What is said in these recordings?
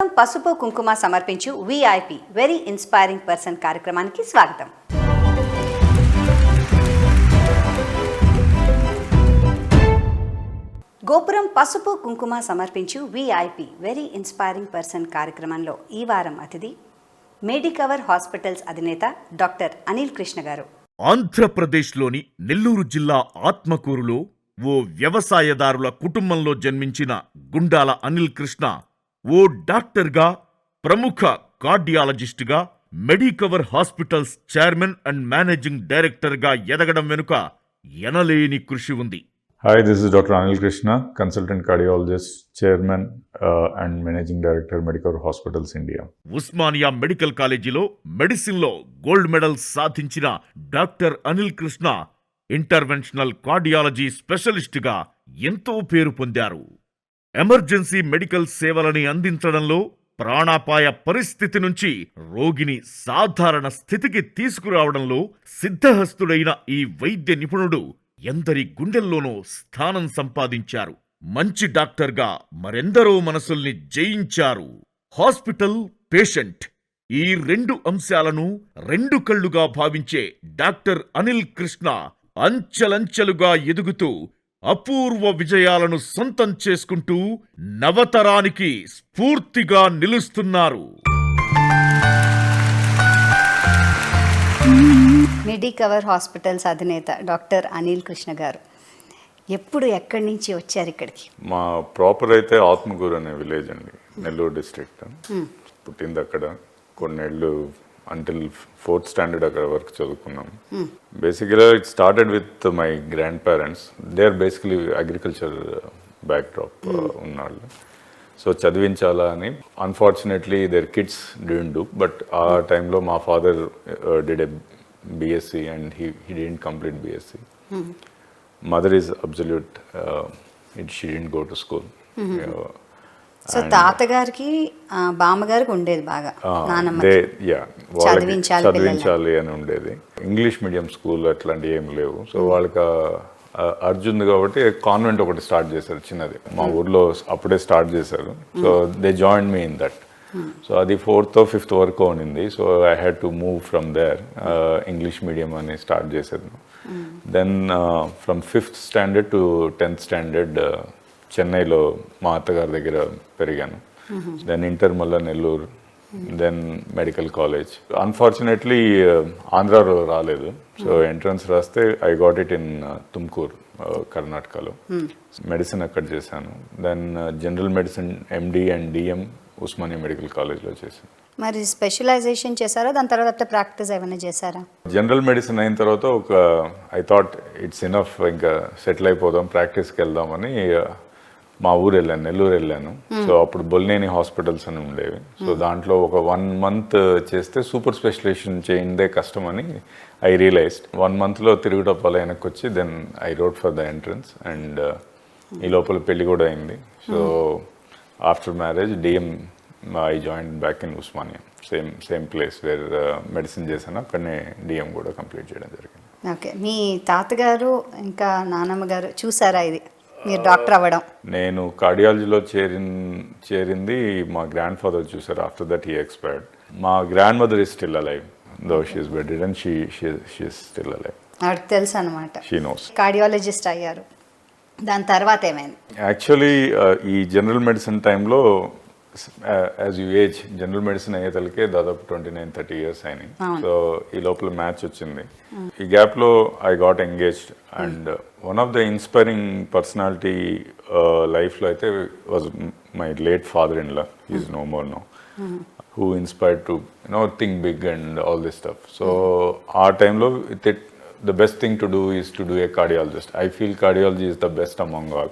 పసుపు కుంకుమ సమర్పించు విఐపి వెరీ ఇన్స్పైరింగ్ పర్సన్ కార్యక్రమానికి స్వాగతం. గోపురం పసుపు కుంకుమ సమర్పించు విఐపి వెరీ ఇన్స్పైరింగ్ పర్సన్ కార్యక్రమంలో ఈ వారం అతిథి మెడికవర్ హాస్పిటల్స్ అధినేత డాక్టర్ అనిల్ కృష్ణ గారు. ఆంధ్రప్రదేశ్లోని నెల్లూరు జిల్లా ఆత్మకూరులో ఓ వ్యవసాయదారుల కుటుంబంలో జన్మించిన గుండాల అనిల్ కృష్ణ ఓ డాక్టర్గా, ప్రముఖ కార్డియాలజిస్టుగా, Medicover hospitals chairman and managing డైరెక్టర్గా ఎదగడం వెనుక ఎనలేని కృషి ఉంది. Hi, this is Dr. Anil Krishna, consultant cardiologist, chairman and managing director, Medicover Hospitals, India. Osmania medical కాలేజీలో మెడిసిన్లో గోల్డ్ మెడల్ సాధించిన doctor Anil Krishna interventional cardiology స్పెషలిస్టుగా ఎంతో పేరు పొందారు. ఎమర్జెన్సీ మెడికల్ సేవలని అందించడంలో ప్రాణాపాయ పరిస్థితి నుంచి రోగిని సాధారణ స్థితికి తీసుకురావడంలో సిద్ధహస్తుడైన ఈ వైద్య నిపుణుడు ఎందరి గుండెల్లోనో స్థానం సంపాదించారు. మంచి డాక్టర్గా మరెందరో మనసుల్ని జయించారు. హాస్పిటల్, పేషెంట్ ఈ రెండు అంశాలను రెండు కళ్లుగా భావించే డాక్టర్ అనిల్ కృష్ణ అంచెలంచెలుగా ఎదుగుతూ అపూర్వ విజయాలను సొంతం చేసుకుంటూ నవతరానికి స్ఫూర్తిగా నిలుస్తున్నారు. మెడికవర్ హాస్పిటల్స్ అధినేత డాక్టర్ అనిల్ కృష్ణ గారు ఎప్పుడు ఎక్కడి నుంచి వచ్చారు ఇక్కడికి? మా ప్రాపర్ అయితే ఆత్మకూరు అనే విలేజ్ అండి, నెల్లూరు డిస్ట్రిక్ట్. పుట్టింది అక్కడ, కొన్నేళ్ళు అంటిల్ 4th స్టాండర్డ్ అక్కడ వరకు చదువుకున్నాం. బేసిక్గా it started with my grandparents. They are basically agriculture backdrop ఉన్నాళ్ళు. సో చదివించాలా అని, unfortunately their kids didn't do. But ఆ టైంలో మా father did a BSc and he didn't complete BSc. Mother is absolute, she didn't go to school. So తాతగారికి బామ్మగారికి ఉండేది బాగా, చదివించాలి అని ఉండేది. ఇంగ్లీష్ మీడియం స్కూల్ అట్లాంటివి ఏం లేవు. సో వాళ్ళకి అర్జున్ కాబట్టి కాన్వెంట్ ఒకటి స్టార్ట్ చేశారు, చిన్నది మా ఊర్లో అప్పుడే స్టార్ట్ చేశారు. So they join me in that. So అది 4th or 5th వరకు ఉన్నింది. So I had to move from there. English medium అని స్టార్ట్ చేసేది. Then from 5th standard to 10th standard చెన్నైలో మా అత్తగారి దగ్గర పెరిగాను. దెన్ ఇంటర్ మళ్ళా Nellore, then medical college. Unfortunately ఆంధ్రాలో రాలేదు. సో ఎంట్రన్స్ రాస్తే I got it in Tumkur, కర్ణాటకలో. మెడిసిన్ అక్కడ చేశాను. Then general medicine MD and DM Osmania medical కాలేజ్లో చేశాను. మరి స్పెషలైజేషన్ చేశారా, దాని తర్వాత ప్రాక్టీస్ ఏమైనా చేశారా? జనరల్ మెడిసిన్ అయిన తర్వాత ఐ థాట్ ఇట్స్ ఇనఫ్, ఇంకా సెటిల్ అయిపోదాం, ప్రాక్టీస్కి వెళ్దామని మా ఊరు వెళ్ళాను, నెల్లూరు వెళ్ళాను. సో అప్పుడు బొల్నేని హాస్పిటల్స్ అని ఉండేవి. సో దాంట్లో ఒక 1 month చేస్తే సూపర్ స్పెషలైజేషన్ చేయిందే కష్టం అని ఐ రియలైజ్డ్. 1 monthలో తిరుగుటప్పాల వెనక్కి వచ్చి then I wrote for the entrance. And ఈ లోపల పెళ్లి కూడా అయింది. So after marriage DM I joined back in Usmania, same place where medicine చేశాను. అక్కడనే DM కూడా కంప్లీట్ చేయడం జరిగింది. ఓకే, మీ తాతగారు ఇంకా నానమ్మ గారు చూసారా ఇది మీరు డాక్టర్ అవ్వడం? నేను కార్డియాలజీలో చేరింది మా గ్రాండ్ ఫాదర్ చూసారు. After that he expired. మా grandmother is still alive, though she is bedridden, she is still alive. ఆవిడకి తెలుసు అనమాట. She knows. కార్డియాలజిస్ట్ అయ్యారు, దాని తర్వాత ఏమైంది? యాక్చువల్లీ ఈ జనరల్ మెడిసిన్ టైంలో as you age, general medicine అయ్యేతలకే దాదాపు 29-30 years అయినాయి. సో ఈ లోపల మ్యాచ్ వచ్చింది. ఈ గ్యాప్లో I got engaged. And one of the inspiring personality లైఫ్లో అయితే was my late father in law. Is no more no. Who inspired to think big and all this stuff. So ఆ టైంలో the best thing to do is to do a cardiologist. I feel cardiology is the best among all.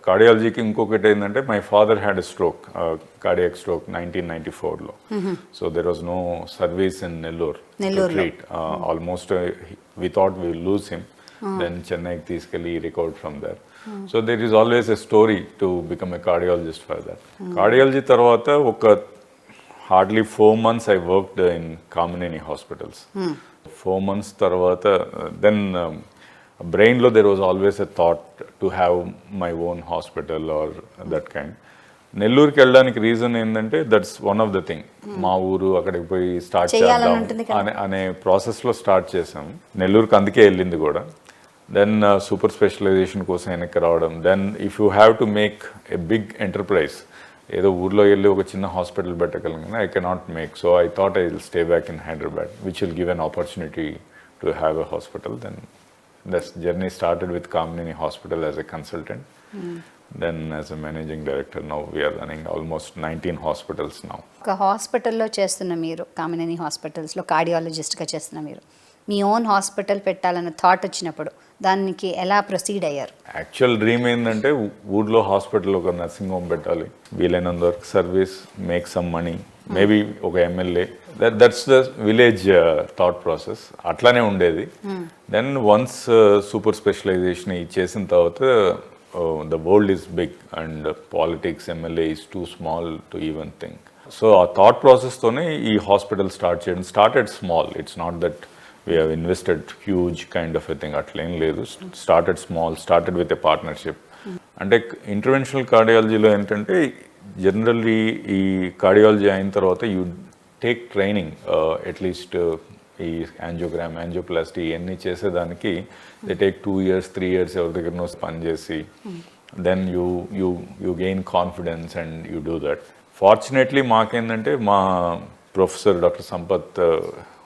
కార్డియాలజీకి ఇంకొకటి ఏంటంటే my father had a stroke, cardiac stroke 1994లో. So there was no service in Nellore to treat. Almost we thought we will lose him. Then చెన్నైకి తీసుకెళ్ళి recovered from there. So there is always a story to become a cardiologist for that. Cardiology తర్వాత ఒక hardly 4 months I worked in Kamineni hospitals. 4 months తర్వాత then బ్రెయిన్లో there was always a thought to have my own hospital or that kind. నెల్లూరుకి వెళ్ళడానికి reason ఏంటంటే that's one of the thing. మా ఊరు అక్కడికి పోయి స్టార్ట్ చేద్దాం అనే ప్రాసెస్లో స్టార్ట్ చేసాము. నెల్లూరుకి అందుకే వెళ్ళింది కూడా. దెన్ సూపర్ స్పెషలైజేషన్ కోసం వెనక్కి రావడం. Then if you have to make a big enterprise, ఏదో ఊర్లో వెళ్ళి ఒక చిన్న హాస్పిటల్ పెట్టగలను, I cannot make. So I thought I will stay back in Hyderabad which will give an opportunity to have a hospital. Then that's journey started with Kamineni hospital as a consultant. Then as a managing director, now we are running almost 19 hospitals now. ఒక హాస్పిటల్లో చేస్తున్న మీరు, కామినేని హాస్పిటల్స్లో కార్డియాలజిస్ట్గా చేస్తున్న మీరు, మీ own hospital పెట్టాలన్న thought వచ్చినప్పుడు దానికి ఎలా ప్రొసీడ్ అయ్యారు? యాక్చువల్ డ్రీమ్ ఏంటంటే ఊర్లో హాస్పిటల్ ఒక నర్సింగ్ హోమ్ పెట్టాలి, వీలైనంత వరకు service, make some money, maybe ఒక MLA. That's the village thought process. అట్లానే ఉండేది. దెన్ వన్స్ సూపర్ స్పెషలైజేషన్ చేసిన తర్వాత the world is big and politics, MLA is too small to even think. So our thought process tone ee hospital started small. It's not that we have invested huge kind of a thing atla em ledu. Started small, started with a partnership. Ante interventional cardiology lo entante generally ee cardiology ayin tarvata you take training at least ఈ angiogram, angioplasty ఇవన్నీ చేసేదానికి they take 2 years 3 years ఎవరి దగ్గరనో పనిచేసి then you gain confidence and you do that. Fortunately మాకేంటంటే మా professor doctor Sampath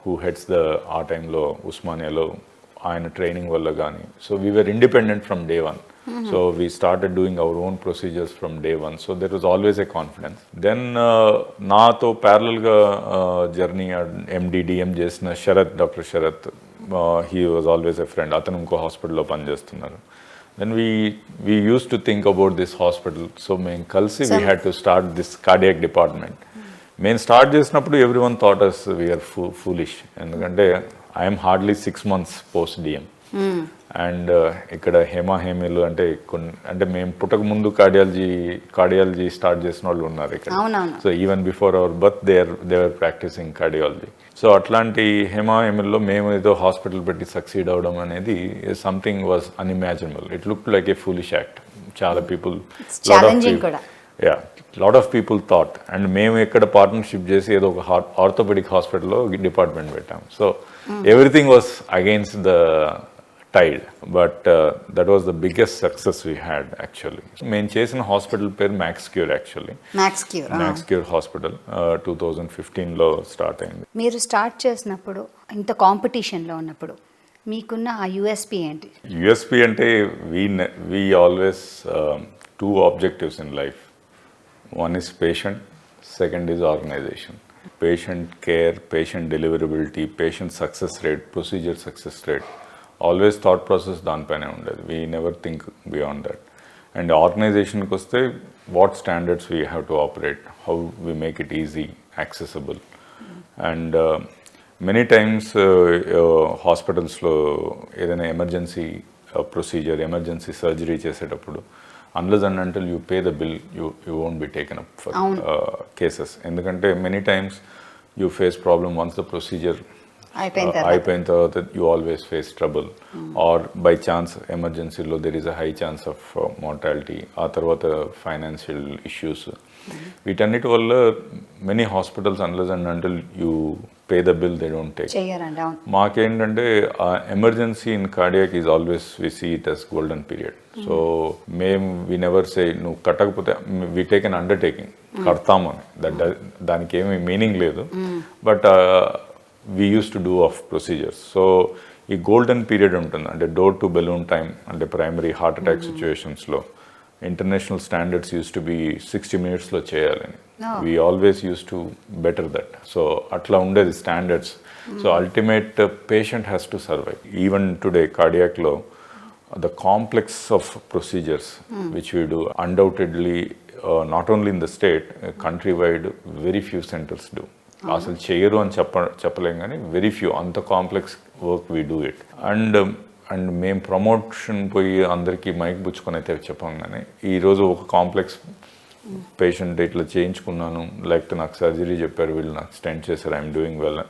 who heads ఆ టైంలో ఉస్మానియాలో, ఆయన ట్రైనింగ్ వల్ల కానీ, so we are independent from day one. So we started doing our own procedures from day one. So there was always a confidence. Then నాతో ప్యారలల్గా జర్నీ MD/DM చేసిన Sharath, doctor Sharath, he was always a friend. అతను ఇంకో హాస్పిటల్లో పనిచేస్తున్నారు. Then we used to think about this hospital. So మేము కలిసి we had to start this cardiac department. మేము స్టార్ట్ చేసినప్పుడు everyone thought us we are foolish. ఎందుకంటే I am hardly 6 months post DM. And ఇక్కడ హేమీలు అంటే అంటే మేము పుట్టక ముందు కార్డియాలజీ స్టార్ట్ చేసిన వాళ్ళు ఉన్నారు ఇక్కడ. So even before our birth they are practising cardiology. So అట్లాంటి హేమీల్లో మేము ఏదో హాస్పిటల్ పెట్టి సక్సీడ్ అవడం అనేది something was unimaginable. It look like a foolish act. చాలా people, lot of people thought. And మేము ఇక్కడ పార్ట్నర్షిప్ చేసి ఏదో ఒక ఆర్థోపెడిక్ హాస్పిటల్లో డిపార్ట్మెంట్ పెట్టాం. So everything was against the tide, but that was the biggest success we had actually. మేము చేసిన హాస్పిటల్ పేరు Maxcure. Actually Maxcure hospital 2015లో start అయింది. మీరు స్టార్ట్ చేసినప్పుడు, ఇంత కాంపిటీషన్లో ఉన్నప్పుడు మీకున్న ఆ యూఎస్పీ ఏంటి? యూఎస్పీ అంటే we always two objectives in life. One is patient, second is organization. Patient care, patient deliverability, patient success rate, procedure success rate. Always thought process దానిపైనే ఉండేది. We never think beyond that. And ఆర్గనైజేషన్కి వస్తే what standards we have to operate, how we make it easy, accessible. And many times హాస్పిటల్స్లో ఏదైనా emergency procedure, emergency surgery చేసేటప్పుడు unless and until you pay the bill you won't be taken up for cases. ఎందుకంటే many times you face problem once the procedure అయిపోయిన తర్వాత you always face trouble. Or by chance ఎమర్జెన్సీలో there is a high chance of mortality. ఆ తర్వాత financial issues. వీటన్నిటి వల్ల many hospitals unless and until you pay the bill they don't take. మాకేంటంటే emergency in cardiac is always we see it as golden period. So మేము we never say నువ్వు కట్టకపోతే we take an undertaking, కడతాము అని. దానికి ఏమీ meaning లేదు. But we used to do of procedures. So ఈ గోల్డెన్ పీరియడ్ ఉంటుంది, అంటే డోర్ టు బెలూన్ టైం, అంటే ప్రైమరీ హార్ట్ అటాక్ సిచ్యువేషన్స్లో international standards use to be 60 minutesలో చేయాలని. We always use to better that. So అట్లా ఉండేది standards. So ultimate patient has to survive. Even today కార్డియాక్లో the complex of procedures which we do undoubtedly not only in the state, country wide very few centres do. అసలు చేయరు అని చెప్పలేం కానీ very few, అంత complex work we do it. And మేము promotion పోయి అందరికీ మైక్ పుచ్చుకొని అయితే చెప్పాం. కానీ ఈరోజు ఒక కాంప్లెక్స్ పేషెంట్ ఇట్లా చేయించుకున్నాను, లేకపోతే నాకు సర్జరీ చెప్పారు, వీళ్ళు నాకు స్టెంట్ చేశారు, ఐఎమ్ డూయింగ్ వెల్.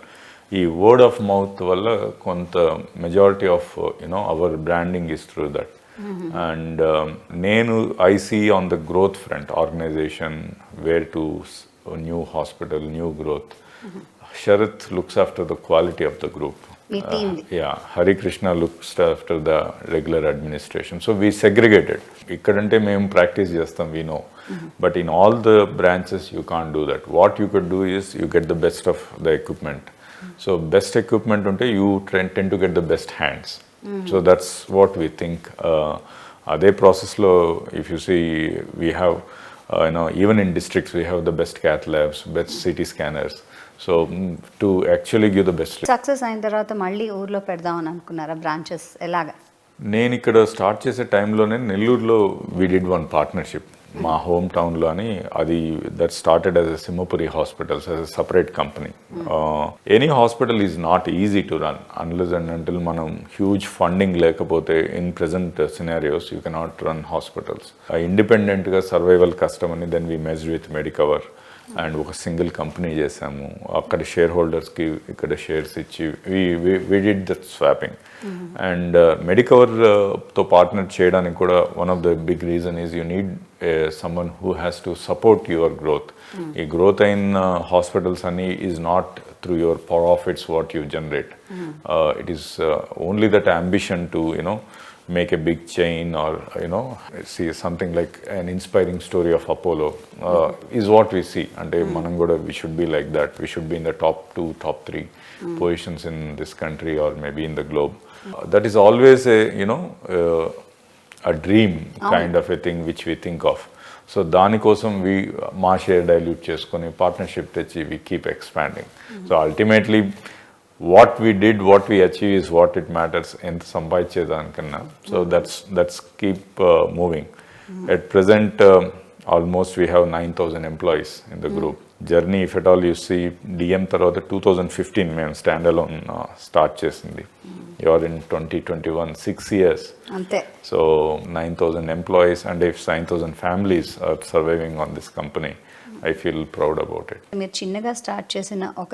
ఈ వర్డ్ ఆఫ్ మౌత్ వల్ల కొంత majority of our branding is through that. And నేను I see on the growth front, organization, where to new hospital, new growth. Sharath looks after the quality of the group. Me team the. Yeah, Hari Krishna looks after the regular administration. So we segregated. Ikkadante మేము practice చేస్తాం, we know. But in all the branches you can't do that. What you could do is you get the best of the equipment. So best equipment unte you tend to get the best hands. So that's what we think. Ade process lo, if you see, we have even in districts we have the best cath labs, best CT scanners. So to actually give the best. Success అయిన తర్వాత మళ్ళీ ఊర్లో పెడదామని అనుకున్నారా branches ఎలాగా? నేను ఇక్కడ start చేసే టైంలోనే నెల్లూరులో వీ డిడ్ వన్ పార్ట్నర్షిప్ మా హోమ్ టౌన్లో అని. అది that started as a Simhapuri hospitals as a separate company. Any hospital is not easy to run unless and until మనం హ్యూజ్ ఫండింగ్ లేకపోతే in present scenarios you cannot run hospitals. ఇండిపెండెంట్గా survival కష్టం అని then we merged with Medicover and ఒక single company చేసాము. అక్కడ షేర్ హోల్డర్స్కి ఇక్కడ షేర్స్ ఇచ్చి we did that swapping. And మెడికవర్తో partner చేయడానికి కూడా one of the big reason is you need someone who has to support your growth. ఈ గ్రోత్ అయిన హాస్పిటల్స్ అన్ని is not through your profits what you generate. It is only that ambition to make a big chain or see something like an inspiring story of Apollo is what we see. And manam kuda we should be like that. We should be in the top 2, top 3 positions in this country or maybe in the globe. That is always a dream kind of a thing which we think of. So దానికోసం మా share dilute చేసుకొని partnership తెచ్చి we keep expanding. So ultimately what we did, what we achieve is what it matters. ఎంత సంపాదించేదానికన్నా. So that's keep moving. At present almost we have 9,000 employees in the group. Journey, if at all you see, DM తర్వాత 2015 మేము stand alone start చేసింది. You're in 2021, 6 years. అంతే. So 9,000 employees and if 9,000 families are surviving on this company, I feel proud about it. మీరు చిన్నగా start చేసిన ఒక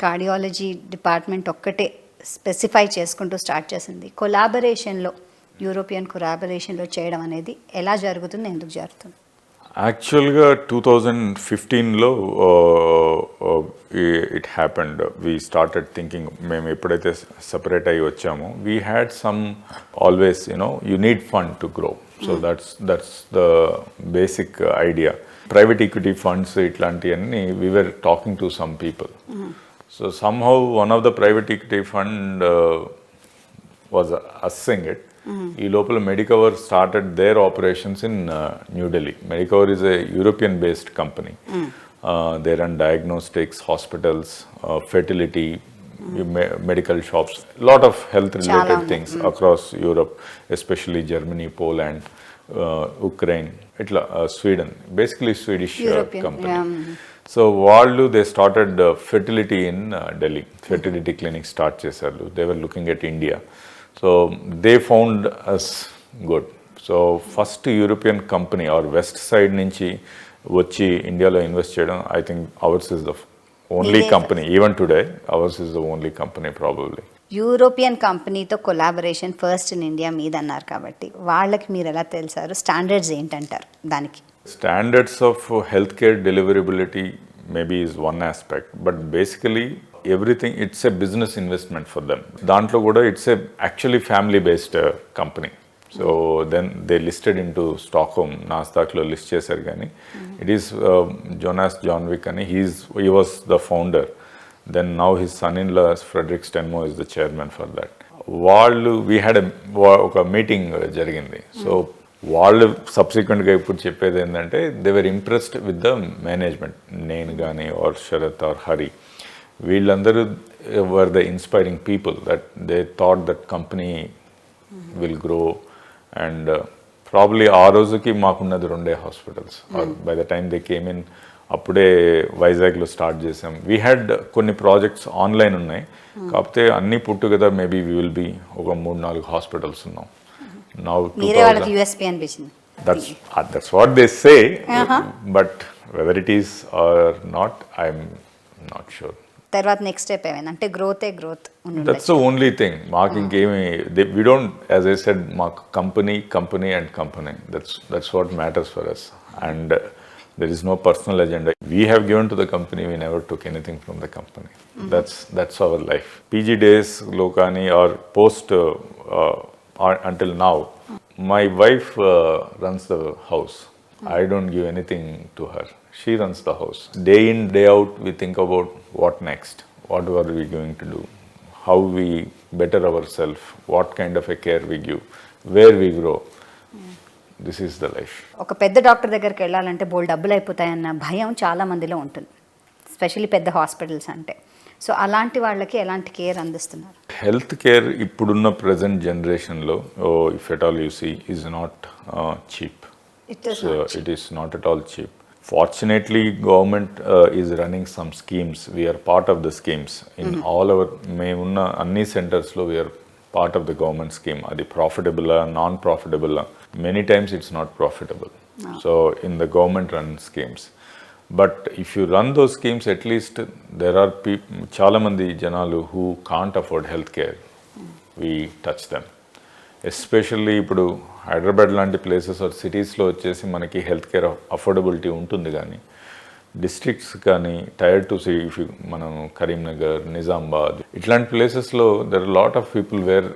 cardiology department ఒక్కటే specify చేసుకుంటూ స్టార్ట్ చేసింది. కొలాబరేషన్లో యూరోపియన్ కొలాబరేషన్లో చేయడం అనేది ఎలా జరుగుతుంది, ఎందుకు జరుగుతుంది? యాక్చువల్గా 2015లో it happened. We started thinking, మేము ఎప్పుడైతే సపరేట్ అయ్యి వచ్చామో we had some always you need fund to grow. So that's the basic idea. Private equity funds ఇట్లాంటివన్నీ we were talking to some people. So somehow one of the private equity fund was assessing it. ఈ లోపల Medicover started their operations in New Delhi. Medicover is a European based company. They run diagnostics, hospitals, fertility, medical shops, lot of health related things across Europe, especially Germany, Poland, Ukraine, Sweden, basically Swedish company. So వాళ్ళు they started fertility in Delhi, fertility clinic start చేశారు. They were looking at India. So they found us good. So first European company or west side నుంచి వచ్చి ఇండియాలో invest చేయడం, I think ours is the only company. Even today ours is the only company probably. European కంపెనీతో collaboration first in India మీద అన్నారు కాబట్టి వాళ్ళకి మీరు ఎలా తెలిసారు? స్టాండర్డ్స్ ఏంటంటారు దానికి? Standards of healthcare deliverability maybe is one aspect, but basically everything, it's a business investment for them. Dantlo kuda it's a actually family based company. So then they listed into Stockholm, Nasdaq lo list chesaru gaani it is Jonas Jonvik ani he was the founder. Then now his son-in-law Fredrik Stenmo is the chairman for that. We had a meeting jarigindi. So వాళ్ళు సబ్సిక్వెంట్గా ఇప్పుడు చెప్పేది ఏంటంటే they were impressed with the management. నేను కానీ are Sarath are Hari, వీళ్ళందరూ were the inspiring people that they thought that company will grow. And probably ఆ రోజుకి మాకున్నది 2 hospitals. By the time they came in అప్పుడే వైజాగ్లో స్టార్ట్ చేసాం. వీ హ్యాడ్ కొన్ని projects online ఉన్నాయి, కాకపోతే అన్నీ పుట్టు కదా మేబీ వీ విల్ బీ ఒక 3-4 హాస్పిటల్స్ ఉన్నాం. Now USP అనిపించింది. That's what they say, but whether it is or not, I'm not sure. తర్వాత నెక్స్ట్ స్టెప్ ఏమైంది అంటే growth that's the only thing. మాకు ఇంకేమి we don't, as I said, మాకు company and company, that's what matters for us. And there is no personal agenda. We have given to the company, we never took anything from the company. That's our life. PG days lo kani or post or until now, my wife runs the house. I don't give anything to her. She runs the house. Day in, day out, we think about what next. What are we going to do? How we better ourselves? What kind of a care we give? Where we grow? This is the life. ఒక పెద్ద doctor దగ్గరికి వెళ్ళాలంటే బోల్ డబ్బులు అయిపోతాయన్న భయం చాలా మందిలో ఉంటుంది, specially పెద్ద హాస్పిటల్స్ అంటే. సో అలాంటి వాళ్ళకి ఎలాంటి కేర్ అందిస్తున్నారు? హెల్త్ కేర్ ఇప్పుడున్న ప్రజెంట్ జనరేషన్లో, if at all you see, is not cheap. It is not at all cheap. Fortunately, government is running some schemes. We are part of the schemes. In all our, మేమున్న అన్ని సెంటర్స్లో we are part of the government scheme. Adi profitable, non-profitable. Many times it's not profitable. So in the government run schemes. But if you run those schemes, at least there are చాలా మంది జనాలు who can't afford healthcare. We touch them. Especially ఇప్పుడు హైదరాబాద్ లాంటి places are సిటీస్లో వచ్చేసి మనకి health care affordability ఉంటుంది, కానీ డిస్ట్రిక్ట్స్ కానీ టైర్ టు సి, మనం కరీంనగర్, నిజామాబాద్ ఇట్లాంటి ప్లేసెస్లో there are lot of people where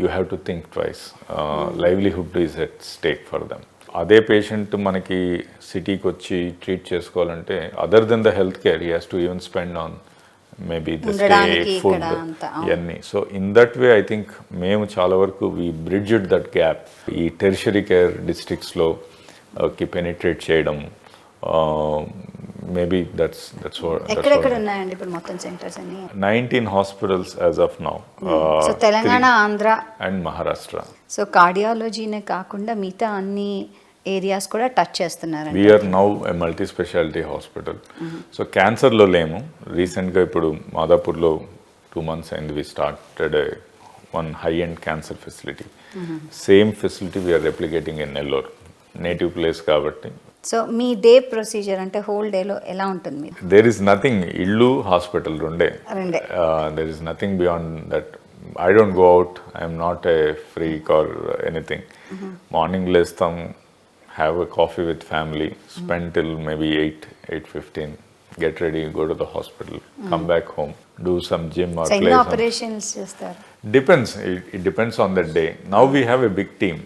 you have to think twice. Livelihood is at stake for them. అదే పేషెంట్ మనకి సిటీకి వచ్చి ట్రీట్ చేసుకోవాలంటే, other than the health care, he has to even spend on maybe the stay, food, ఇవన్నీ. So in that way I think మేము చాలా వరకు we bridged that gap. ఈ టెరిషరీ కేర్ డిస్ట్రిక్ట్స్లో పెనిట్రేట్ చేయడం, మేబీ దట్స్ ఎక్కడెక్కడ ఉన్నాయండి ఇప్పుడు మొత్తం సెంటర్స్ అన్ని? 19 hospitals as of now. So Telangana, Andhra and Maharashtra. So కార్డియాలజీనే కాకుండా మిగతా అన్ని ఏరియాస్ కూడా టచ్ చేస్తున్నారు. We are now a multi specialty hospital. So క్యాన్సర్లో లేము. రీసెంట్గా ఇప్పుడు మాదాపూర్లో 2 months అయింది, we started one high end cancer facility. Same facility we are replicating in Nellore, native place కాబట్టి. సో మీ డే ప్రొసీజర్ అంటే హోల్ డేలో ఎలా ఉంటుంది మీరు? దేర్ ఇస్ నథింగ్, ఇల్లు హాస్పిటల్ రెండే. There is nothing beyond that. I don't go out, I'm not a freak or anything. Morning లేస్తాం, have a coffee with family, spend till maybe 8:15, get ready, go to the hospital, come back home, do some gym or play some. operations చేస్తారు? Depends. It depends on the day. Now we have a big team.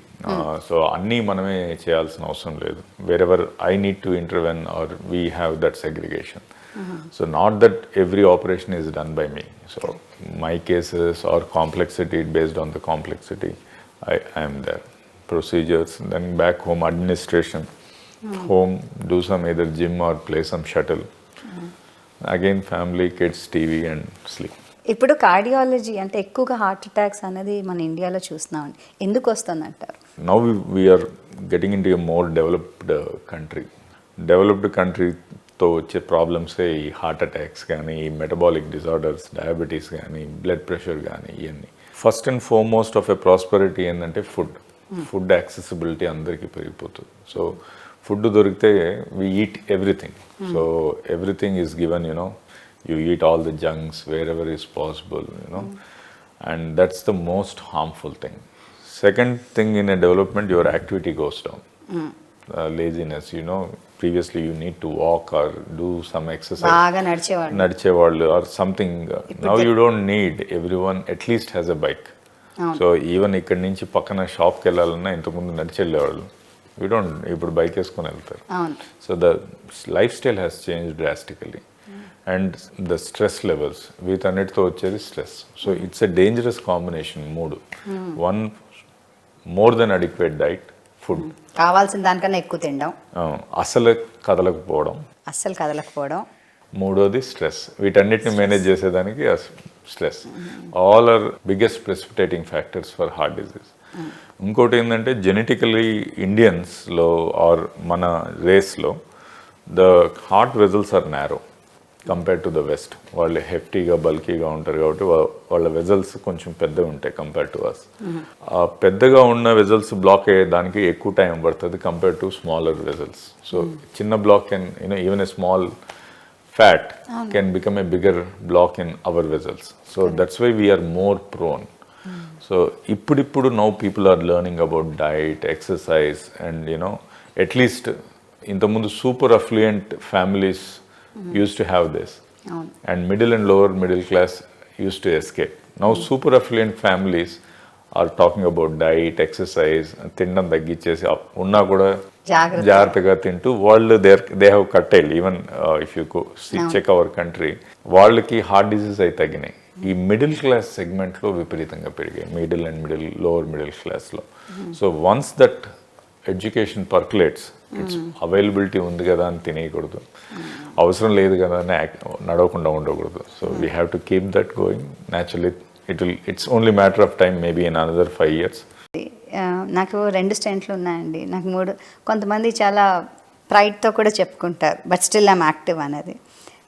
So అన్నీ మనమే చేయాల్సిన అవసరం లేదు. Wherever I need to intervene, or we have that segregation. So not that every operation is done by me. So my cases or complexity, based on the complexity, I am there. Procedures, then back home, administration, home, do some either gym or play some shuttle. Again family, kids, TV and sleep. ఇప్పుడు cardiology అంటే ఎక్కువగా heart attacks అనేది మన ఇండియాలో చూస్తున్నామండి, ఎందుకు వస్తుంది అంటారు? Now we are getting into a more developed country. Developed countryతో వచ్చే ప్రాబ్లమ్సే ఈ హార్ట్ అటాక్స్ కానీ, మెటబాలిక్ డిజార్డర్స్, డయాబెటీస్ కానీ, బ్లడ్ ప్రెషర్ కానీ, ఇవన్నీ. First and foremost of a prosperity ఏంటంటే ఫుడ్ యాక్సెసిబిలిటీ అందరికీ పెరిగిపోతుంది. సో ఫుడ్ దొరికితే we eat everything. So everything is given, you eat all the junks wherever is possible, and that's the most harmful thing. Second thing, in a development, your activity goes down. Laziness, previously you need to walk or do some exercise. బాగా నడిచేవాళ్ళు or something. Now you don't need, everyone at least has a bike. So even ఇక్కడి నుంచి పక్కన షాప్కి వెళ్ళాలన్నా ఇంతకుముందు నడిచి వెళ్ళేవాళ్ళు, ఇప్పుడు బైక్ వేసుకొని వెళ్తారు. So the life style has change drastically. And the stress levels, వీటన్నిటితో వచ్చేది stress. So it's a dangerous combination. 1 more than adequate diet, food, కావాల్సిన దానికన్నా ఎక్కువ తినడం, అసలు కదలకపోవడం, మూడోది స్ట్రెస్. వీటన్నిటిని మేనేజ్ చేసేదానికి stress. All are biggest precipitating factors for heart disease. ఇంకోటి ఏంటంటే, జెనెటికలీ ఇండియన్స్లో ఆర్ మన రేస్లో the heart vessels are narrow compare to the west. వాళ్ళు హెఫ్టీగా, బల్కీగా ఉంటారు కాబట్టి వాళ్ళ వెజల్స్ కొంచెం పెద్దగా ఉంటాయి కంపేర్ టు అస్. పెద్దగా ఉన్న వెజల్స్ బ్లాక్ అయ్యేదానికి ఎక్కువ టైం పడుతుంది compare to smaller vessels. So చిన్న block can, even a small fat can become a bigger block in our vessels. So that's why we are more prone. So ఇప్పుడు now people are learning about diet, exercise, and at least ఇంతకుముందు super affluent families used to have this, and middle and lower middle class used to escape. Now super affluent families are talking about diet, exercise, తినడం తగ్గించేసి ఉన్నా కూడా జాగ్రత్తగా తింటూ వాళ్ళు they have curtailed. Even if you check our country, వాళ్ళకి heart disease అయితే తగ్గినాయి. ఈ మిడిల్ క్లాస్ సెగ్మెంట్లో విపరీతంగా పెరిగాయి, లోవర్ మిడిల్ క్లాస్లో. So once that education percolates, its availability ఉంది కదా అని తినేయకూడదు, అవసరం లేదు కదా అని నడవకుండా ఉండకూడదు. So we have to keep that going. Naturally it's only matter of time, maybe in another 5 years. నాకు 2 స్టెంట్లు ఉన్నాయండి, నాకు 3. కొంతమంది చాలా ప్రైడ్తో కూడా చెప్పుకుంటారు, బట్ స్టిల్ ఐమ్ యాక్టివ్ అనేది.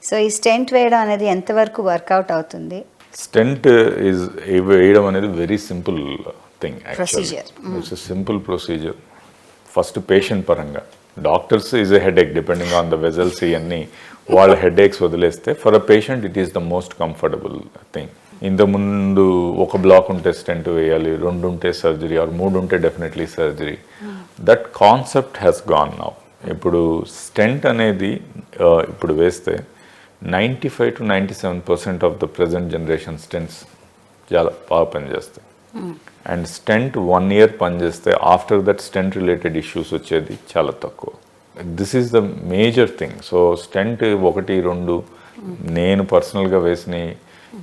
సో ఈ స్టెంట్ వేయడం అనేది ఎంతవరకు వర్కౌట్ అవుతుంది? స్టెంట్ వేయడం అనేది very simple thing. Procedure, it's a simple procedure. First patient పరంగా doctors is a headache depending on the vessels, ఇవన్నీ వాళ్ళ హెడేక్స్ వదిలేస్తే for a patient it is the most comfortable thing. ఇంతకుముందు ఒక బ్లాక్ ఉంటే స్టెంట్ వేయాలి, 2 ఉంటే సర్జరీ, ఆర్ 3 ఉంటే definitely surgery. That concept has gone now. ఇప్పుడు స్టెంట్ అనేది ఇప్పుడు వేస్తే 95 to 97% of the present generation stents చాలా బాగా పనిచేస్తాయి. అండ్ స్టెంట్ 1 year పనిచేస్తే after that stent related issues వచ్చేది చాలా తక్కువ. This is the major thing. So stent 1, 2 నేను పర్సనల్గా వేసినవి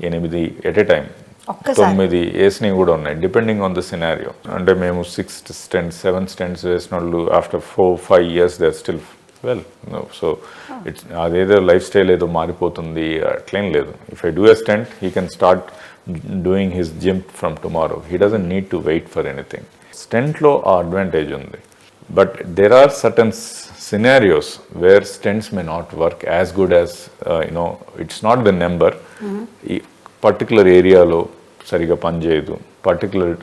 8 ఎట్ ఎ టైం, 9 వేసినవి కూడా ఉన్నాయి, డిపెండింగ్ ఆన్ ద సినారియో. అంటే మేము 6 stents, 7 stents వేసిన వాళ్ళు after 4-5 years they are still well. So it's అదేదో లైఫ్ స్టైల్ ఏదో మారిపోతుంది అట్లేం లేదు. If I do a stent, he can start doing his gym from tomorrow. He doesn't need to wait for anything. స్టెంట్లో ఆ advantage ఉంది, but there are certain scenarios where stents may not work as good as it's not the number. ఈ particular ఏరియాలో సరిగా పనిచేయదు, particular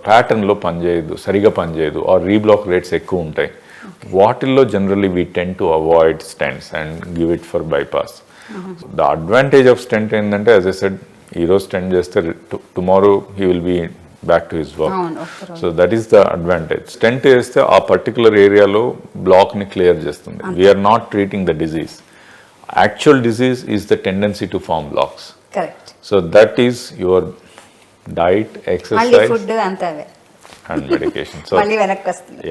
ప్యాటర్న్లో పనిచేయదు, సరిగా పనిచేయదు, ఆర్ రీబ్లాక్ రేట్స్ ఎక్కువ ఉంటాయి. వాటిల్లో generally we tend to avoid stents and give it for bypass. The advantage of stent ఏంటంటే, యాజ్ ఐ సెడ్, ఈరోజు స్టెంట్ చేస్తే tomorrow he will be back to his work. So that is the advantage. Stent వేస్తే ఆ particular ఏరియాలో బ్లాక్ని clear చేస్తుంది. We are not treating the disease. Actual disease is the tendency to form blocks. So that is your diet, exercise and medication. So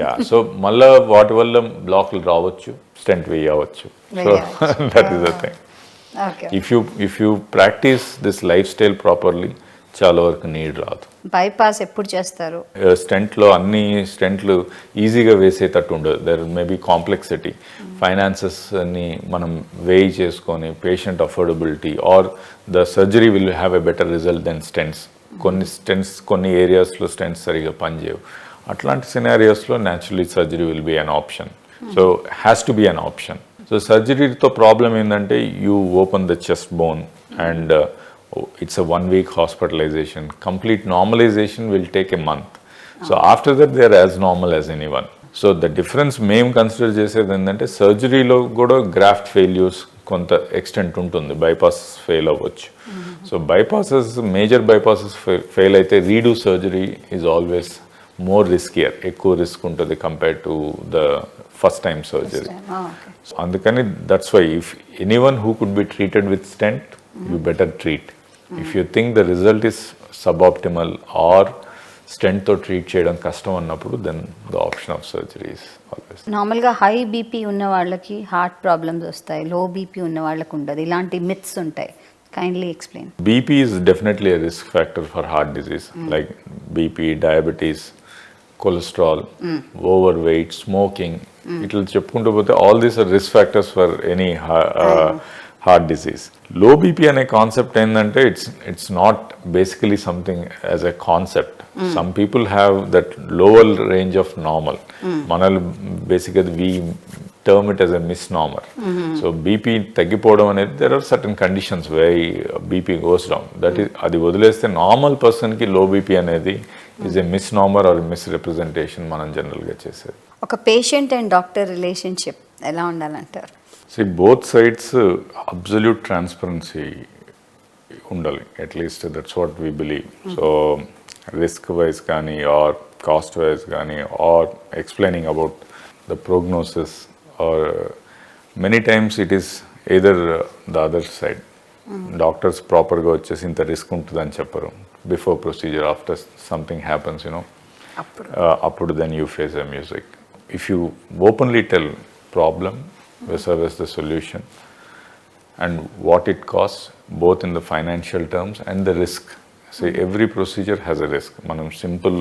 yeah, so మళ్ళీ వాటి వల్ల బ్లాక్లు రావచ్చు, స్టెంట్ వేయవచ్చు. So that is the thing. If you practice this life style properly, చాలా వరకు need రాదు. Bypass ఎప్పుడు చేస్తారు? స్టెంట్లో అన్ని స్టెంట్లు ఈజీగా వేసేటట్టు ఉండదు. There may be complexity, finances అన్ని మనం వేయి చేసుకొని, patient affordability, or the surgery will have a better result than stents. కొన్ని ఏరియాస్లో స్టెంట్స్ సరిగా పనిచేయవు. అట్లాంటి సినారియోస్లో naturally surgery will be an option. So has to be an option. So సర్జరీతో ప్రాబ్లం ఏంటంటే, you open the chest bone and it's a 1 week hospitalization. Complete normalization will take a month. So after that they are as normal as anyone. So the difference మేము consider చేసేది ఏంటంటే, సర్జరీలో కూడా graft failures కొంత extent ఉంటుంది, bypass fail అవ్వచ్చు. So bypasses, major bypasses fail అయితే redo surgery is always more riskier, ఎక్కువ రిస్క్ ఉంటుంది compare to the first time surgery. అందుకని that's why if anyone who could be treated with stent, you better treat. If you think the result is suboptimal or stent తో treat చేయడం కష్టం అన్నప్పుడు, then the option of surgery is always. నార్మల్గా high BP ఉన్న వాళ్ళకి heart problems వస్తాయి, low BP ఉన్న వాళ్ళకి ఉండదు, ఇలాంటి మిత్స్ ఉంటాయి. Kindly explain. BP is definitely a risk factor for heart disease, like BP, diabetes, cholesterol, overweight, smoking. It will చెప్పుకుంటూ పోతే all these are risk factors for any heart disease. Low BP అనే concept ఏంటంటే, it's not basically something as a concept. Some people have that lower range of normal. మనల్ని బేసిక్గా we term it as a misnomer. So BP తగ్గిపోవడం అనేది, there are certain conditions where BP goes down. That is, అది వదిలేస్తే normal పర్సన్కి low BP అనేది is a misnomer or మిస్ రిప్రజెంటేషన్ మనం జనరల్గా చేసేది. ఒక పేషెంట్ అండ్ డాక్టర్ రిలేషన్షిప్ ఎలా ఉండాలంటారు? See, both sides absolute transparency ఉండాలి, at least that's what we believe. So risk wise కానీ ఆర్ కాస్ట్ వైజ్ కానీ or explaining about the prognosis or many times it is either the other side. Doctors ప్రాపర్గా వచ్చేసి ఇంత రిస్క్ ఉంటుందని చెప్పరు before procedure, after something happens అప్పుడు then you face a music. If you openly tell problem versus the solution and what it costs, both in the financial terms and the risk. See, every procedure has a risk. Manam simple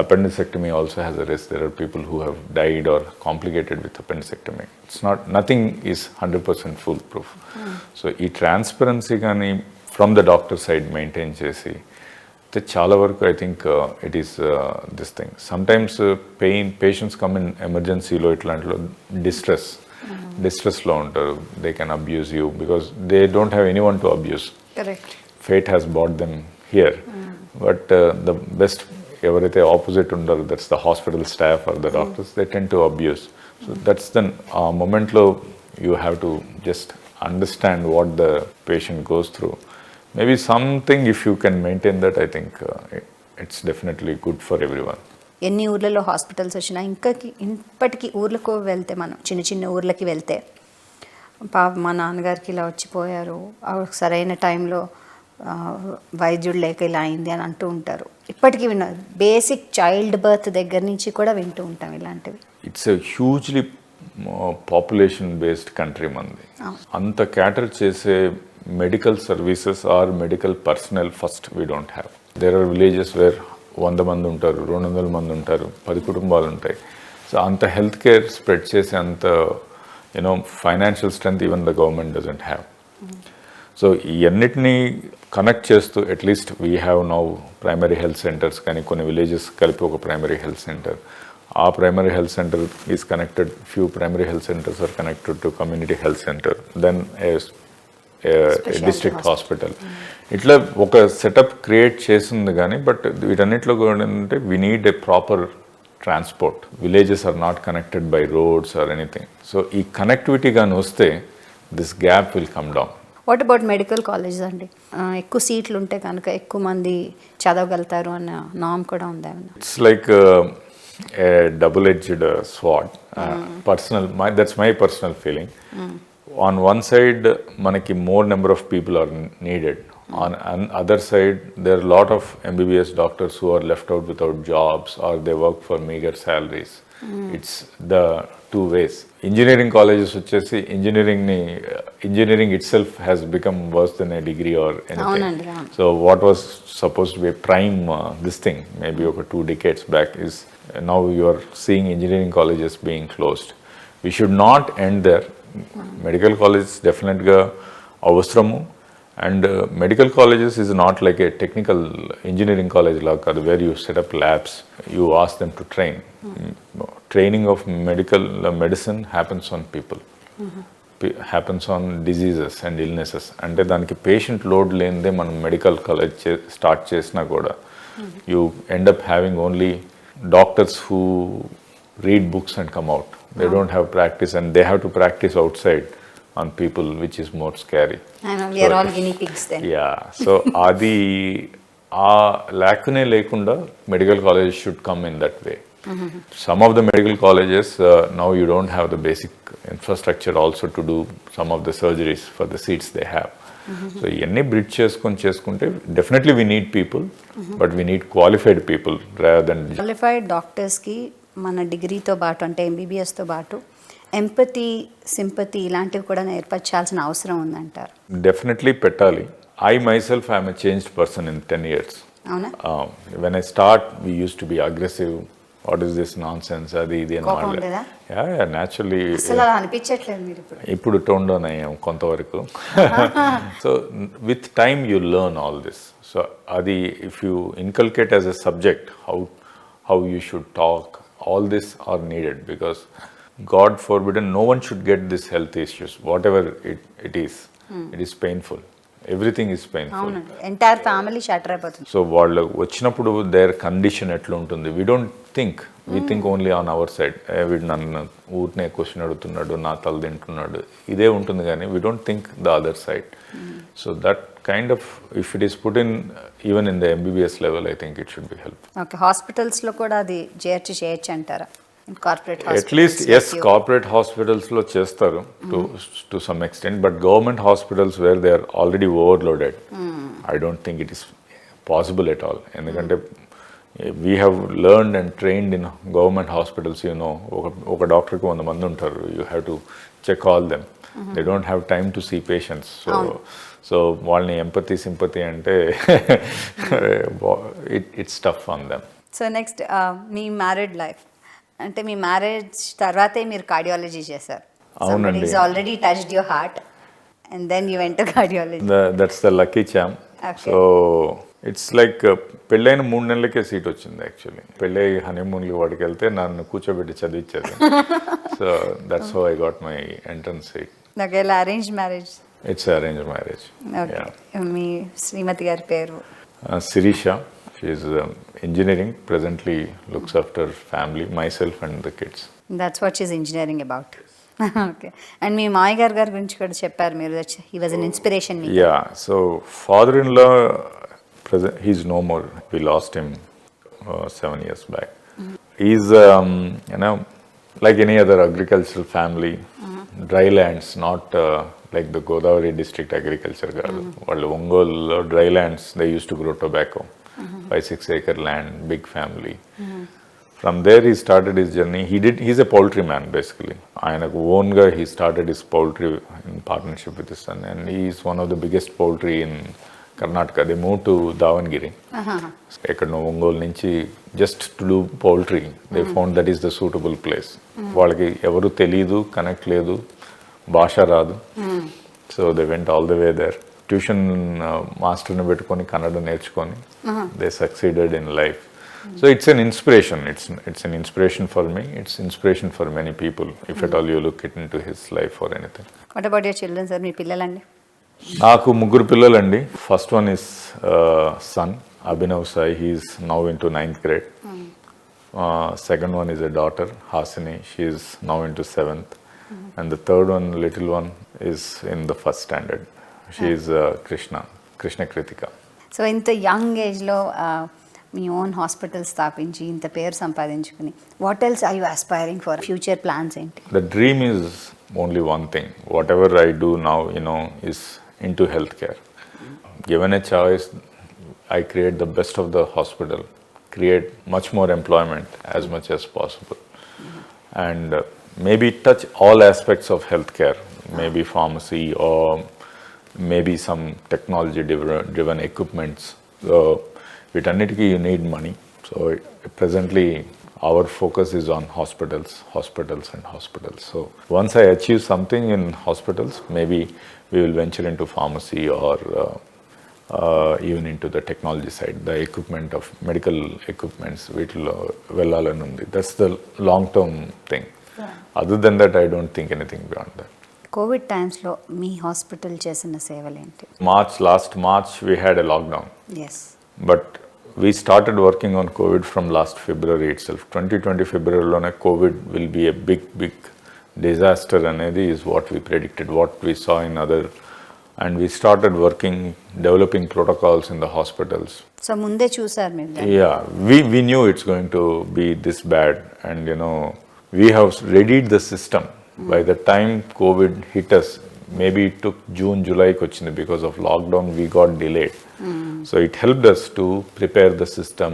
appendectomy also has a risk. There are people who have died or complicated with appendectomy. It's not, nothing is 100% foolproof. So ee transparency gaani from the doctor side maintain chesi the chala varaku I think it is this thing. Sometimes patients come in emergency lo itlantlo distress lo ఉంటారు. They can abuse you because they don't have anyone to abuse. Correct. Fate has brought them here. But the best ఎవరైతే opposite ఉండరు, that's the hospital staff or the doctors, they tend to abuse. So that's then ఆ మొమెంట్లో you have to just understand what the patient goes through. Maybe something if you can maintain that, I think it's definitely good for everyone. ఎన్ని ఊర్లలో hospitals వచ్చినా ఇప్పటికీ ఊర్లకు వెళ్తే, మనం చిన్న చిన్న ఊర్లకి వెళ్తే, మా నాన్నగారికి ఇలా వచ్చిపోయారు, సరైన టైంలో వైద్యుడు లేక ఇలా అయింది అని అంటూ ఉంటారు. ఇప్పటికీ విన్నారు. బేసిక్ చైల్డ్ బర్త్ దగ్గర నుంచి కూడా వింటూ ఉంటాం ఇలాంటివి. It's a hugely population based country మంది. అంత క్యాటర్ చేసే medical services or medical personnel first we don't have. There are villages where 100 మంది ఉంటారు, 200 మంది ఉంటారు, 10 కుటుంబాలు ఉంటాయి. సో అంత హెల్త్ కేర్ స్ప్రెడ్ చేసే అంత financial strength even the government doesn't have. So ఇవన్నిటినీ కనెక్ట్ చేస్తూ at least we have now primary health centres, కానీ కొన్ని విలేజెస్ కలిపి ఒక ప్రైమరీ హెల్త్ సెంటర్. ఆ primary health centre is connected, few primary health centres are connected to community health centre, then district hospital. ఇట్లా ఒక setup create చేసింది. కానీ but వీటన్నిటిలో కూడా ఏంటంటే we need a proper transport. Villages are not connected by roads or anything. So ఈ connectivity కానీ వస్తే this gap will come down. What about medical colleges అండి? ఎక్కువ సీట్లు ఉంటే కనుక ఎక్కువ మంది చదవగలుగుతారు అన్న నామ్ కూడా ఉందా? It's like A double edged sword. That's my personal feeling. On one side, manaki more number of people are needed. On other side, there are a lot of MBBS doctors who are left out without jobs or they work for meager salaries. It's the two ways. Engineering colleges వచ్చేసి engineering itself has become worse than a degree or anything. So what was supposed to be a prime this thing maybe over 2 decades back is now you are seeing engineering colleges being closed. We should not end there. Medical colleges definitely avasramu, and medical colleges is not like a technical engineering college like where you set up labs, you ask them to train. Training of medicine happens on people, happens on diseases and illnesses. అంటే దానికి patient load లేనిదే మనం medical college start చేసినా కూడా you end up having only doctors who read books and come out. They don't have practice and they have to practice outside on people, which is more scary. I know, we are all guinea pigs then. Yeah, so adi lakune lekunda medical colleges should come in that way. Some of the medical colleges now you don't have the basic infrastructure also to do some of the surgeries for the seats they have. So ఇవన్నీ bridge చేసుకుంటే definitely we need people, but we need qualified people rather than. Qualified డాక్టర్స్కి మన డిగ్రీతో పాటు అంటే ఎంబీబీఎస్తో పాటు empathy, sympathy ఇలాంటివి కూడా నేర్పించాల్సిన అవసరం ఉందంటారు? డెఫినెట్లీ పెట్టాలి. I myself I'm a changed person in 10 years. అవునా? When I start we use to B aggressive. What is this non sense, అది ఇది అని మాట్లాడలేదు. న్యాచురల్లీ అనిపించట్లేదు మీరు ఇప్పుడు టోన్ డౌన్ అయ్యాం కొంతవరకు. So with time you learn all this. So అది if you inculcate as a subject how you should talk, all this are needed because God forbidden, no one should get this health issues. Whatever it is painful. Everything is painful. అవునండి, entire family shutter అయిపోతుంది. So వాళ్ళు వచ్చినప్పుడు there condition ఎట్లా ఉంటుంది, we don't think, we think only on our side. వీడు నన్ను ఊరినే question అడుగుతున్నాడు, నా తల తింటున్నాడు, ఇదే ఉంటుంది కానీ we don't think the other side. So that kind of if it is put in even in the MBBS level, I thick it should be help. Okay, హాస్పిటల్స్లో కూడా అది చేయొచ్చు అంటారా? కార్పొరేట్ అట్లీస్ట్ ఎస్, కార్పొరేట్ హాస్పిటల్స్లో చేస్తారు to some extent, but government hospitals where they are already overloaded, I don't think it is possible at all. ఎందుకంటే we have learned and trained in government hospitals, ఒక డాక్టర్కి 100 మంది ఉంటారు, you have to check all them, they don't have time to see patients. So వాళ్ళని empathy sympathy అంటే it's tough on them. So next మీ married life, అంటే మీ marriage తర్వాతే మీరు కార్డియాలజీ చేశారు. అవునండి. Is already touched your heart and then you went to cardiology. That's the lucky charm. So it's like పెళ్ళైన 3 నెలలకే సీట్ వచ్చింది యాక్చువల్లీ. పెళ్ళై హనీమూన్కి వాడికి వెళ్తే నన్ను కూర్చోబెట్టి చదివించారు. So that's how I got my entrance seat. నాకు ఎలా arrange marriage? It's arrange marriage. Okay, మీ శ్రీమతి గారి పేరు? Sirisha. She is engineering, presently looks after family, myself and the kids. That's what is engineering about. Okay, and మీ మామయ్య గారి గురించి కూడా చెప్పారు మీరు, he was an inspiration. Yeah, so father-in-law, he's no more. We lost him 7 years back. He's, like any other agricultural family, dry lands, not like the Godavari district agriculture gaadu. Vallu Ongollo dry lands, they used to grow tobacco. 5-6 acre land, big family. From there he started his journey. He's a poultry man basically. Ayanaku own ga he started his poultry in partnership with his son, and he is one of the biggest poultry in Karnataka. They moved to Davangere. Ekkadno Ongole nunchi just to do poultry. They found that is the suitable place. Vallaki evaru telidu, connect ledu, భాష రాదు. So they went all the way there. Tuition మాస్టర్ని పెట్టుకొని కన్నడ నేర్చుకొని they succeeded in life. So it's an inspiration. It's an inspiration for me. It's inspiration for many people if at all you look it into his life or anything. What about your children sir? మీ పిల్లలండి? నాకు 3 పిల్లలండి. First one is son Abhinav Sai. He is now into 9th grade. Second one is a daughter Hasini. She is now into 7th. And the third one, little one, is in the 1st standard. She is Krishna Kritika. So ఇంత young ఏజ్లో మీ own hospital స్థాపించి ఇంత పేరు సంపాదించుకుని, what else are you aspiring for? Future plans ఏంటి? The dream is only one thing. Whatever I do now, is into healthcare. Given a choice, I create the best of the hospital, create much more employment as much as possible, and maybe touch all aspects of healthcare, maybe pharmacy or maybe some technology driven equipments. So vitannitiki you need money. So presently our focus is on hospitals and hospitals. So once I achieve something in hospitals, maybe we will venture into pharmacy or even into the technology side, the equipment of medical equipments వీటిలో వెళ్ళాలని ఉంది. That's the long term thing. Other than that, I don't think anything beyond that. Covid టైమ్స్లో మీ hospital చేసిన సేవలు ఏంటి? Last March, we had a lockdown. Yes. But we started working on COVID from last February itself. 2020 February, COVID will be a big disaster, and is what we predicted, what we saw in other. And we started working, developing protocols in the hospitals. So ముందే చూసారు మీరు? Yeah, we knew it's going to be this bad, and we have readied the system. By the time COVID hit us, maybe it took June, July kochindi because of lockdown, we got delayed. So it helped us to prepare the system,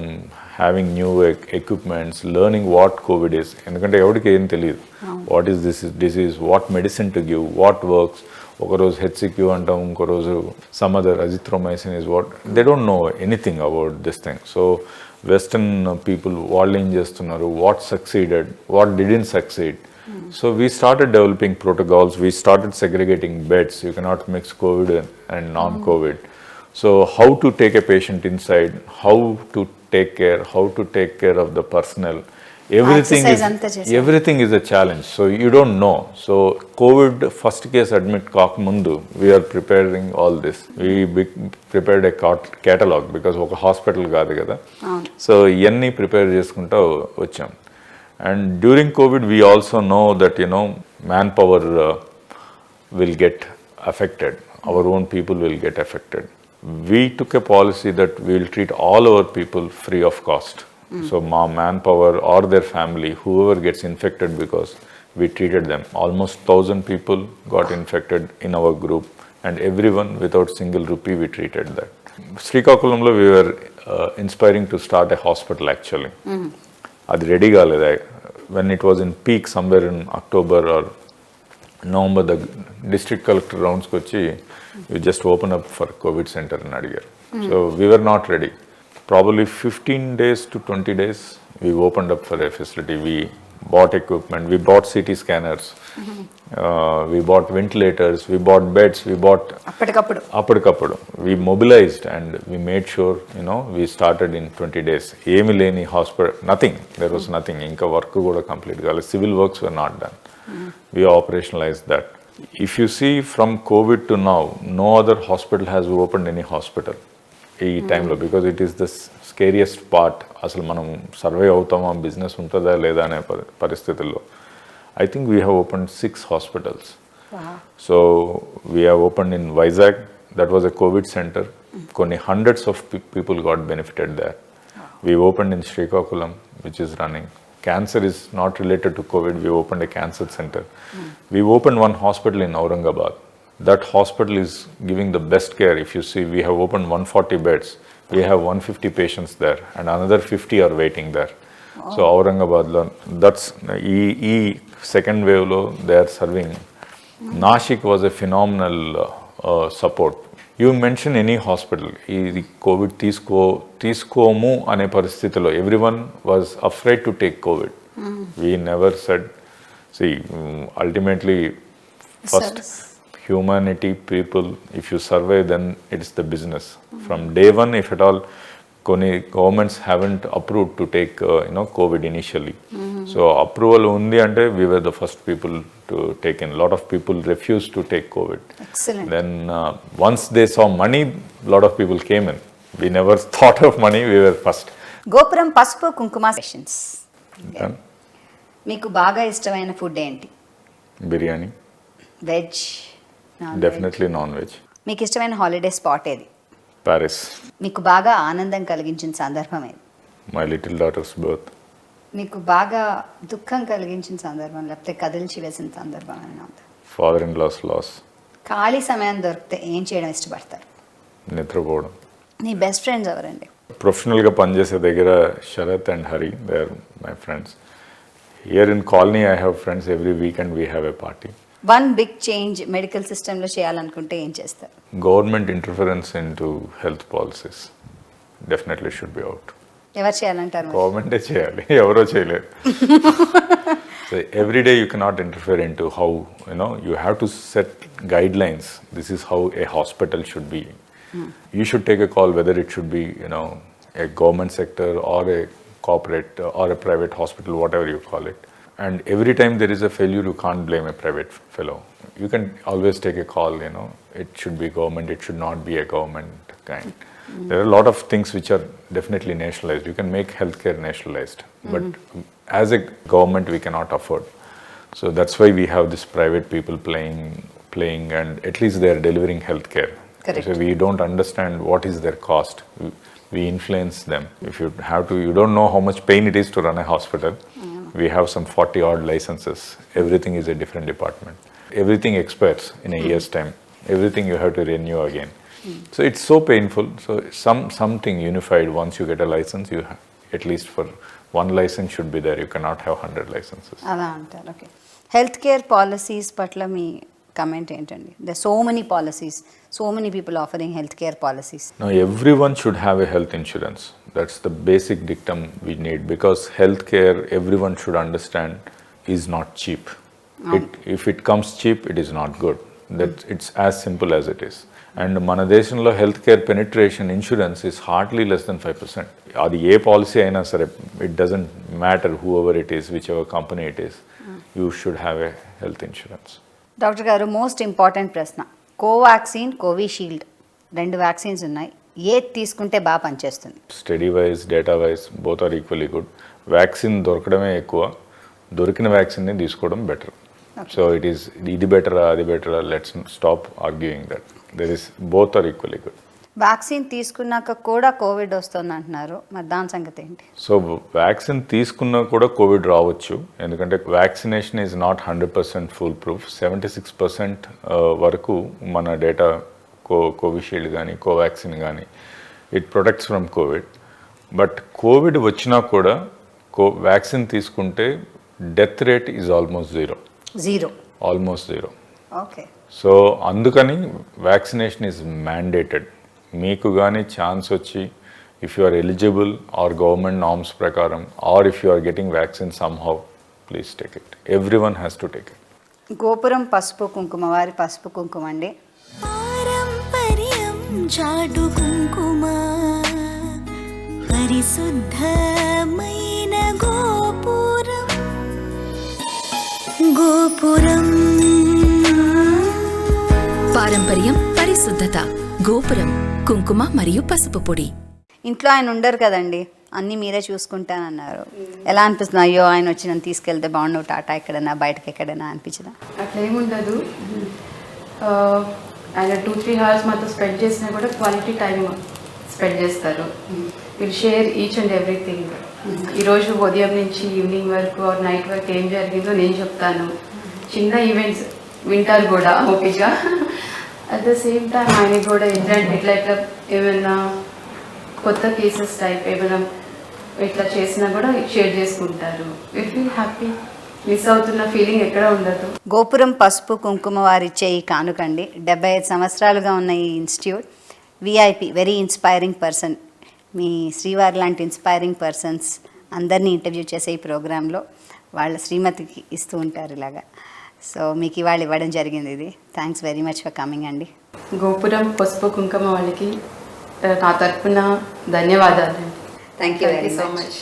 having new equipments, learning what COVID is. Endukante evadiki em teliyadu. What is this disease, what medicine to give, what works. ఒక రోజు HCQ అంటాం, ఇంకో రోజు some other azithromycin is what. They don't know anything about this thing. So western people వాళ్ళు ఏం చేస్తున్నారు, what succeeded, what didn't succeed. So we started developing protocols, we started segregating beds. You cannot mix Covid and non Covid. So how to take a patient inside, how to take care of the personnel, Exercise అంతా చేశారు. everything is a challenge. So you don't know. So COVID first case admit కాకముందు we are preparing all this. We prepared a catalog because ఒక hospital కాదు కదా. So ఇవన్నీ prepare చేసుకుంటూ వచ్చాం. And during COVID we also know that manpower will get affected. Our own people will get affected. We took a policy that we will treat all our people free of cost. So manpower or their family, whoever gets infected, because we treated them. Almost 1,000 people got infected in our group, and everyone without single rupee we treated that. Srikakulamlo we were inspiring to start a hospital actually. Adi ready galeda. When it was in peak somewhere in October or November, the district collector rounds kochi, we just opened up for COVID center in Adigar. So we were not ready. Probably 15 days to 20 days, we opened up for a facility. We bought equipment, we bought CT scanners, we bought ventilators, we bought beds, we bought appadikappudu. We mobilized and we made sure, we started in 20 days. Emi leni hospital, nothing. There was nothing. Inka work kuda complete gaale. Civil works were not done. We operationalized that. If you see from COVID to now, no other hospital has opened any hospital. ఈ టైంలో because it is the scariest part. అసలు మనం survive అవుతామా, business ఉంటుందా లేదా అనే పరిస్థితుల్లో I think we have open 6 hospitals. So we have open in Vizag, that was a COVID centre. కొన్ని hundreds of people got benefited there. We open in Srikakulam which is running. Cancer is not related to COVID. We opened a cancer center. We opened one hospital in Aurangabad. That hospital is giving the best care. If you see, we have opened 140 beds. We have 150 patients there and another 50 are waiting there. So Aurangabad, that's second wave lo they are serving. Nashik was a phenomenal support. You mention any hospital, ఈ COVID తీసుకోము అనే పరిస్థితిలో everyone was afraid to take COVID. We never said, see, ultimately first humanity, people, if you survive then it's the business. From day one, if at all, కొన్ని governments haven't approved to take COVID initially. So approval ఉంది అంటే we were the first people to take in. Lot of people refused to take COVID. Excellent. Then once they saw money, lot of people came in. We never thought of money, we were first. గోపురం పసుపు కుంకుమ sessions. Done. మీకు బాగా ఇష్టమైన food ఏంటి? Biryani. Veg? Definitely non-veg. మీకు ఇష్టమైన holiday spot ఏది? Paris. మీకు బాగా ఆనందం కలిగించిన సందర్భం ఏది? My little daughter's birth. మీకు బాగా దుఃఖం కలిగించిన సందర్భం, లేకపోతే కదిల్చి వేసిన సందర్భం అని ఉందా? Father-in-law's loss. ఖాళీ సమయం దొరికితే ఏం చేయడం ఇష్టపడతారు? నిద్రపోవడం. నీ బెస్ట్ ఫ్రెండ్స్ ఎవరండి? ప్రొఫెషనల్గా పనిచేసే దగ్గర Sharath and Hari, they are my friends. Here in colony I have friends. Every weekend we have a party. One big change medical సిస్టంలో చేయాలనుకుంటే ఏం చేస్తారు? Government interference in to health policies definitely should be out. ఎవరు చేయాలంటారు? గవర్నమెంటే చేయాలి, ఎవరో చేయలేరు. So every day you cannot interfere into how, you have to set guidelines. This is how a hospital should be. You should take a call whether it should be, a government sector or a corporate or a private hospital, whatever you call it. And every time there is a failure, you can't blame a private fellow. You can always take a call, it should be government, it should not be a government kind. There are a lot of things which are definitely nationalized. You can make healthcare nationalized, but as a government we cannot afford. So that's why we have this private people playing, and at least they are delivering healthcare. Correct. So we don't understand what is their cost. We influence them. If you don't know how much pain it is to run a hospital. We have some 40 odd licenses. Everything is a different department. Everything expires in a year's time. Everything you have to renew again. So it's so painful. So something unified. Once you get a license, you have, at least for one license should be there. You cannot have 100 licenses. అలా అంటారు. Okay. Health care policies పట్ల మీ comment ఏంటండి? The so many policies, so many people offering health care policies. Now everyone should have a health insurance. That's the basic dictum we need, because healthcare, everyone should understand, is not cheap. If it comes cheap, it is not good. That it's as simple as it is. And మన దేశంలో health care penetration insurance is hardly less than 5%. అది ఏ policy అయినా సరే, it doesn't matter who ever it is, which ever company it is, you should have a health insurance. Doctor గారు, most important ప్రశ్న, Covaxin, Covishield 2 vaccines ఉన్నాయి, ఏది తీసుకుంటే బాగా పనిచేస్తుంది? Study wise, data wise both are equally good. Vaccine దొరకడమే ఎక్కువ, దొరికిన వ్యాక్సిన్ని తీసుకోవడం బెటర్. సో ఇట్ ఈస్, ఇది బెటరా అది బెటరా, let's stop arguing that. There is, both are equally good. Vaccine తీసుకున్నాక కూడా కోవిడ్ వస్తుంది అంటున్నారు, మరి దాని సంగతి ఏంటి? సో వ్యాక్సిన్ తీసుకున్నా కూడా కోవిడ్ రావచ్చు, ఎందుకంటే vaccination is not 100% full proof. 76% వరకు మన డేటా కోవిషీల్డ్ కానీ కోవాక్సిన్ కానీ it protects from COVID. But COVID వచ్చినా కూడా వ్యాక్సిన్ తీసుకుంటే death rate is almost zero. Almost zero. Okay. So అందుకని వ్యాక్సినేషన్ ఈజ్ మ్యాండేటెడ్. మీకు కానీ ఛాన్స్ వచ్చి, if you are eligible or government norms ప్రకారం, or if you are getting vaccine somehow, please take it. Everyone has to take it. Gopuram Pasupu కుంకుమ వారి పసుపు కుంకుమ అండి. పారంపర్యం చాటు కుంకుమ, పరిశుద్ధమైన గోపురం, గోపురం. పారంపర్యం, పరిశుద్ధత, గోపురం, కుంకుమ మరియు పసుపు పొడి. ఇంట్లో ఆయన ఉండరు కదండి, అన్నీ మీరే చూసుకుంటానన్నారు. ఎలా అనిపిస్తుంది? అయ్యో ఆయన వచ్చి నన్ను తీసుకెళ్తే బాగుండు, టాటా ఎక్కడైనా బయటకు ఎక్కడైనా అనిపించదా? అట్లా ఏముండదు. ఆయన 2-3 hours మాతో స్పెండ్ చేసినా కూడా క్వాలిటీ టైం స్పెండ్ చేస్తారు. Will share each and everything. ఈరోజు ఉదయం నుంచి ఈవినింగ్ వరకు నైట్ వరకు ఏం జరిగిందో నేను చెప్తాను. చిన్న ఈవెంట్స్ వింటారు కూడా ఓపికగా. అట్ ద సేమ్ టైం ఆయన కూడా ఏంటంటే ఇట్లా ఏమైనా కొత్త కేసెస్ టైప్ ఏమైనా ఇట్లా చేసినా కూడా షేర్ చేసుకుంటారు. Will feel happy. మిస్ అవుతున్న ఫీలింగ్ ఎక్కడ ఉండదు. గోపురం పసుపు కుంకుమ వారిచ్చే ఈ కానుకండి. 75 సంవత్సరాలుగా ఉన్న ఈ institute VIP, very inspiring person, మీ శ్రీవారి లాంటి ఇన్స్పైరింగ్ పర్సన్స్ అందరినీ ఇంటర్వ్యూ చేసే ఈ ప్రోగ్రాంలో వాళ్ళ శ్రీమతికి ఇస్తూ ఉంటారు ఇలాగా. సో మీకు ఇవాళ ఇవ్వడం జరిగింది ఇది. Thanks very much for coming అండి. గోపురం పసుపు కుంకుమ వాళ్ళకి నా తరపున ధన్యవాదాలు. Thank you very so much.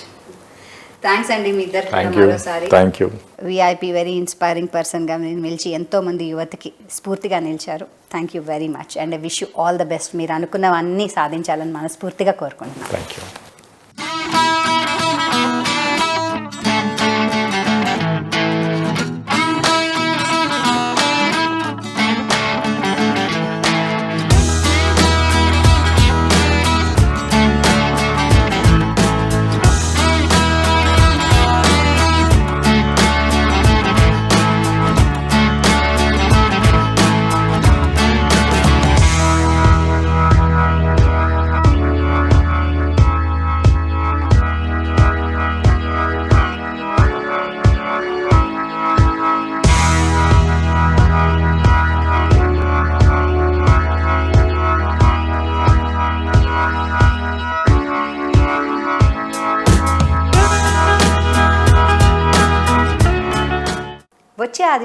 Thanks అండి మీ ఇద్దరు మరోసారి. Thank you. VIP very inspiring పర్సన్గా నేను నిలిచి ఎంతోమంది యువతకి స్ఫూర్తిగా నిలిచారు. Thank you very much and I wish you all the best. మీరు అనుకున్నవన్నీ సాధించాలని మనస్ఫూర్తిగా కోరుకుంటున్నాను. Thank you.